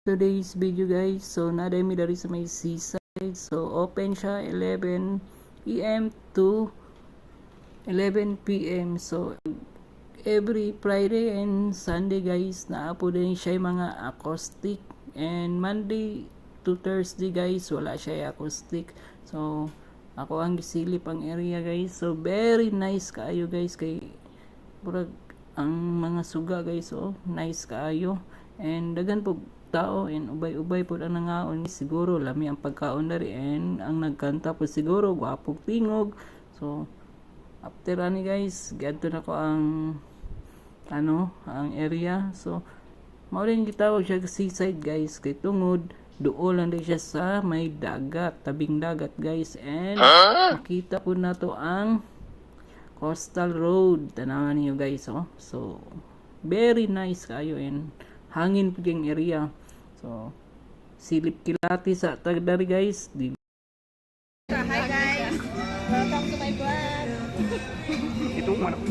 Today's video guys, so nadami dari sa may seaside, so open siya 11 p.m. to 11 p.m. so every Friday and Sunday guys, naapo din siya yung mga acoustic, and Monday to Thursday guys wala siya acoustic. So ako ang gisilip ang area guys, so very nice kaayo guys, kay murag ang mga suga guys, oh nice kaayo, and dagan po tao, and ubay-ubay po ang nangaon. Siguro lami ang pagkaon dari, and ang nagkanta po siguro gwapong tingog. So after ani guys, gadto na ko ang ang area. So mao rin gitawag siya seaside guys, kay tungod duol lang din siya sa may dagat, tabing dagat guys, and makita po na to ang coastal road. Tanawan niyo guys, oh. So very nice kayo, and hangin po yung area. So silip kilati sa tagdari guys. Hi guys! Welcome to my vlog! Ito man ako.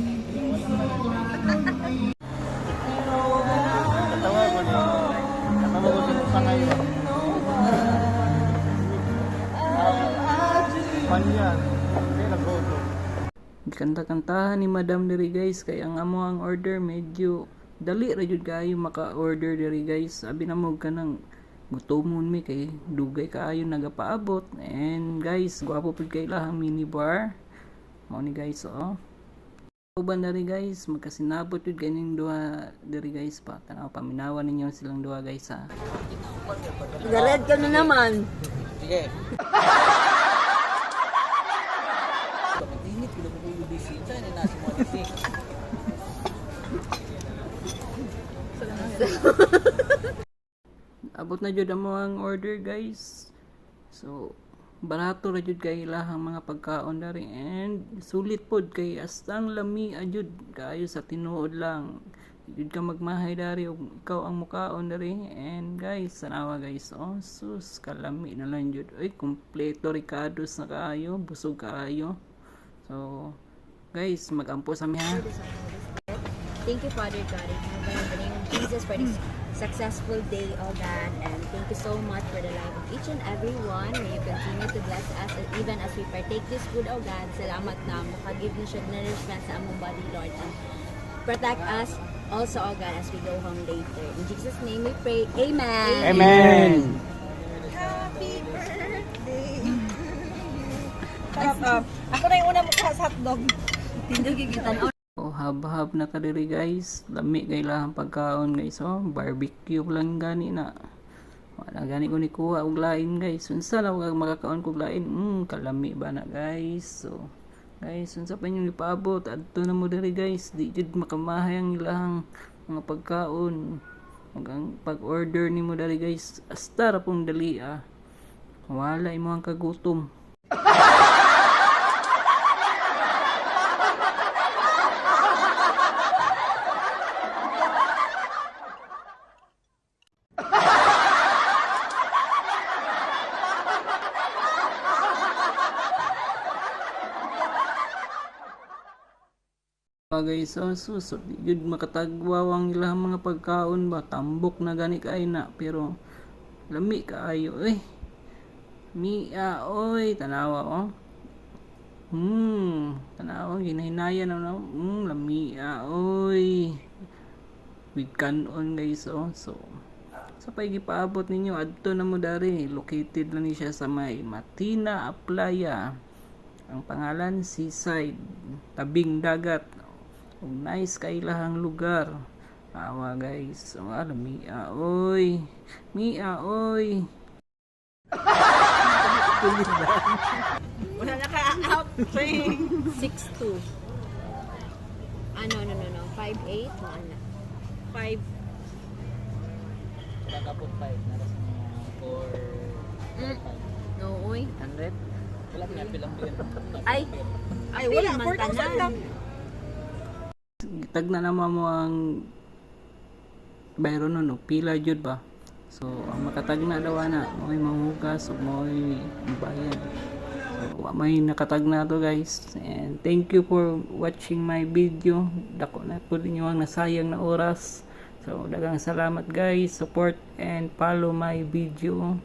Kanta-kantahan ni Madam diri guys, kay ang amo ang order medyo dali ra jud kayo maka-order diri guys. Abi na mo kanang gutomon mi, kay dugay kaayo nagapaabot, and guys gwapo pud kay lahang mini bar. Mao ni guys, oh. Uban diri guys, magkasinabot jud kaning duha diri guys, pa tanaw paminawan ninyo silang duha guys ha. Gared ka na naman! Sige. Abot na jud mo ang order guys. So barato ra jud kay ilahang mga pagkaon dari, and sulit pod kay astang lami ajud kaayo sa tinuod lang. Jud ka magmahay dari ug ikaw ang mukaon dari, and guys sanawa guys, oh sus kalami na lang jud. Ay kompleto ricados na kaayo, busog kaayo. So guys, magampo sa miha. Thank you, Father God, in the name of Jesus, for this successful day, oh God, and thank you so much for the life of each and every one. May you continue to bless us, and even as we partake this food, oh God, salamat na makagib na siya nourishment sa among body, Lord, and protect us also, oh God, as we go home later. In Jesus' name we pray, Amen! Amen. Happy birthday! Ako na yung una mukha sa hotdog. Tindugigitan. Oh, hab-hab na kadiri guys. Lami kay lahang pagkaon guys. Oh, barbecue lang gani na. Wala gani ko ni kuha og lain guys. Unsa na wag makakaon kog lain? Kalami ba na guys. So, guys, unsa pa niyo ipaabot? Adto na mo diri guys. Di jud makamahay ang ilahang mga pagkaon. Ang pag-order nimo diri guys, asta ra pong dali ah. Wala imo ang kagutom. Guys, so susod jud makatagwawang ilang mga pagkaon ba, tambok na gani kay na, pero lami kaayo mia oy tanawa, oh tanawa ginahinayan na lami oy with kanon guys, oh. So sa pay gipaabot ninyo adto na mo dari, located lang ni siya sa may Matina Aplaya, ang pangalan Seaside, tabing dagat. Nice kay lahang lugar. Awa guys. So, mia oy. Mia oy. Wala naka-out. 6'2". No. 5'8". No, ano. 5. Wala ka po 5 na sa mga 4 No, uy. 100. Wala pinapilang din. Ay, Wala, man 4,000 tanan. lang. Tag na naman mo ang bayro no, pila jud ba. So ang makatag na daw na mo'y manghugas o mo'y bayad. So may nakatag na to guys, and thank you for watching my video. Dako na po ninyo ang nasayang na oras. So, dagang salamat guys. Support and follow my video.